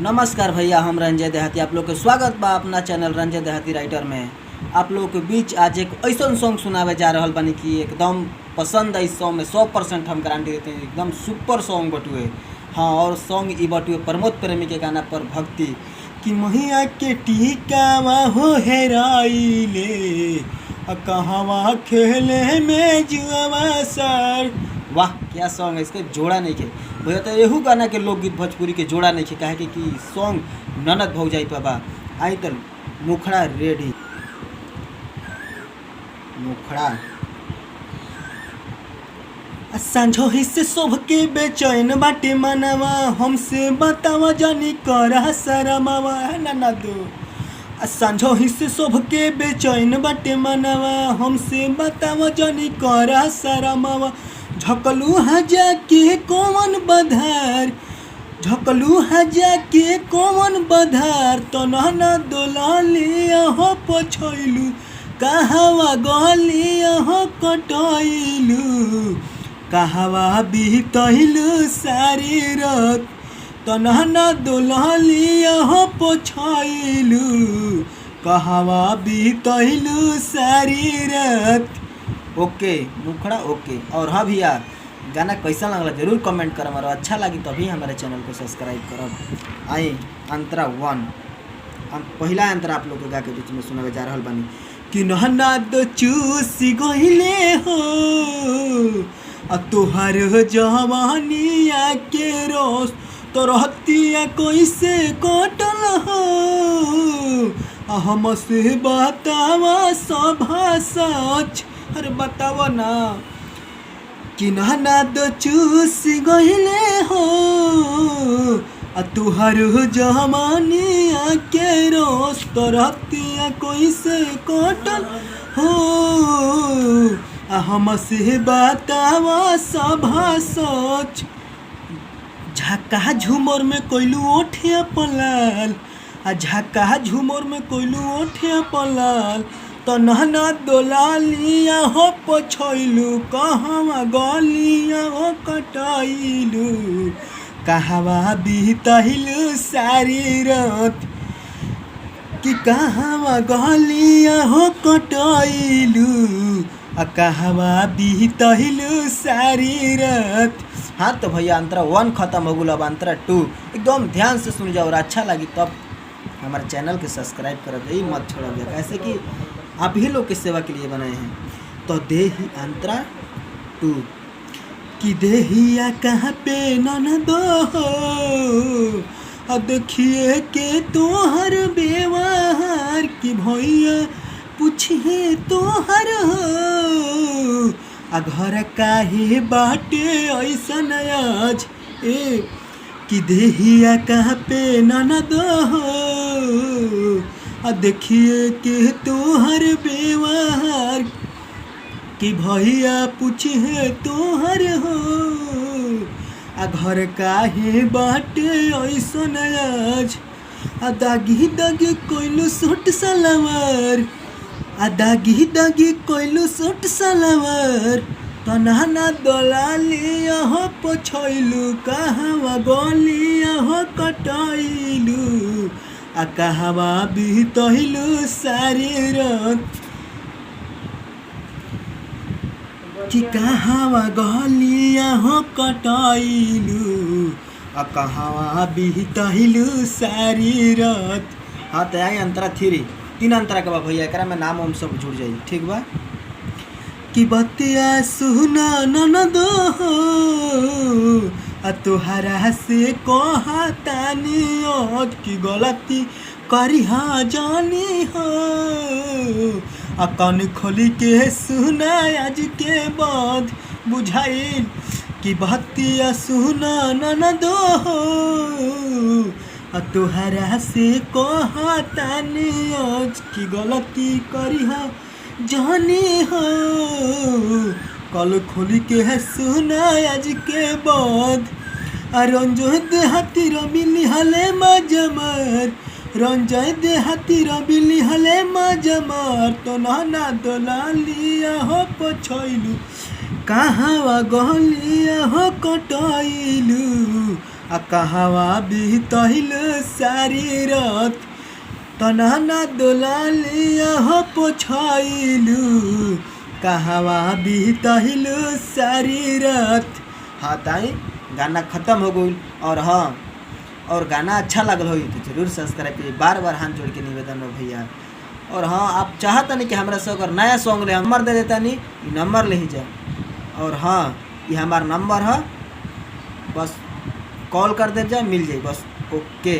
नमस्कार भैया, हम रंजय देहाती आप लोग के स्वागत बा अपना चैनल रंजय देहाती राइटर में। आप लोग के बीच आज एक ऐसा सॉन्ग सुनावे जा रहा बानी कि एकदम पसंद है। इस सॉन्ग में 100% हम गारंटी देते हैं, एकदम सुपर सॉन्ग बटुए। हाँ, और सॉन्ग ई बटुए प्रमोद प्रेमी के गाना पर भक्ति कि महिया के टीकावा हो हेराइले कहवा खेले में जुआवा सर। वाह, क्या सॉन्ग है! इसके जोड़ा नहीं के भैया, तो एहू गाना के लोकगीत भोजपुरी के जोड़ा नहीं के काहे कि सॉन्ग ननद भौजाई बाबा आई तो मुखड़ा रेडी मुखड़ा सांझो हिस्से शोभ के बेचैन बाटे मनवा, हमसे बतावा जानी करा शरमावा ना दो। सांझो हिस्से शोभ के बेचैन बाटे मनवा, हमसे बतावा जानी करा शरमावा। झकलू हजा के कौन बधार, झकलू हजा के कौन बधार, तो ना दोलिया हो पछैलू कहवा गलिया हो कटैलू, कहवा बीतैलू सारी रात, तो ना दोलिया हो पछैलू कहवा बीतैलू सारी रात। ओके मुखड़ा ओके। और हाँ भैया, गाना कैसा लगला जरूर कमेंट करम, और अच्छा लगी तभी हमारे चैनल को सब्सक्राइब करब। आई अंतरा 1 पहला अंतरा आप लोग के गा के बीच में सुनावे जा रहा बानी कि नहना दो चूसी गहिले हो तोहर जवानिया के रोस, तो रहतिया कैसे कटल हो हमसे बतावा सभा सच। अरे बतावा ना कि नहना दो चूस गहिले हो तुहर जवानिया के रोस, तो रहतिया कैसे कटल हो हमसे बतावा सभा सच। झक्का झूमर में कोइलू ओठिया पलाल, झक्का झूमर में कोइलू ओठिया पलाल, तो नहना दोलिया हो पछैलू कहवा गलिया हो कटैलू, कहवा बीतैलू सारी रात, कि कहवा गलिया हो कटैलू कहवा बीतैलू सारी रात। हाँ तो भैया, अंतरा 1 खत्म हो गया, अब अंतरा 2 एकदम ध्यान से सुन जाओ, और अच्छा लगी तब हमारे चैनल के सब्सक्राइब कर दे, मत छोड़ा भैया, ऐसे कि आप ही लोग की सेवा के लिए बनाए हैं। तो देही अंतरा 2 कि देहिया कहाँ पे ननदो हो देखिए के तोहर व्यवहार, कि भैया पूछे तोहर हो घर काहे बाटे ऐसन आज ए, कि देहिया कहाँ पे ननदो हो देखिए के तोहर व्यवहार, कि भैया पूछे तोहर हो घर काहे बाटे ऐसन आज। दागी दागी कोइलू सूट सलवार, दागी दागी कोइलू सूट सलवार, तो नहना दोलिया हो पछैलू कहवा गलिया हो कटैलू कहवा बीतैलू सारी रात, कि कहवा गलिया हो कटैलू कहवा बीतैलू सारी रात। हाँ तो आई अंतरा 3 अंतरा के बा भैया, एकरा में नाम हम सब जुड़ जाई, ठीक बा। कि बतिया सुना ननदो हो तोहरा से कहा तानी आज, की गलती करी हाँ जानी हो कान खोली के सुना आज के बाद बुझाइल, कि बतिया सुना ननदो हो तोहरा से कहा तानी आज, की गलती करी हाँ जानी हो कल खोली के है सुना आज के बाद। रंजय देहाती रबिली हले मजमर, रंजय देहाती रबिली हले मजमर, तो नहना दोलिया हो पछैलू कहवा गलिया हो कटैलू आ कहवा बीतहिल सारी रात तना ना दुलालिया हो पोछाइलू कहवा बीतहिल सारी रात। हाँ ताई गाना ख़त्म हो गई। और हाँ और गाना अच्छा लगल हो तो जरूर सब्सक्राइब कीजिए। बार बार हाथ जोड़ के निवेदन हो भैया। और हाँ आप चाहता नहीं कि हमारा से अगर नया सॉन्ग ले नंबर दे देता नहीं नंबर ले ही जाए। और हाँ ये हमारा नंबर है, बस कॉल कर दे जाए मिल जाए बस। ओके।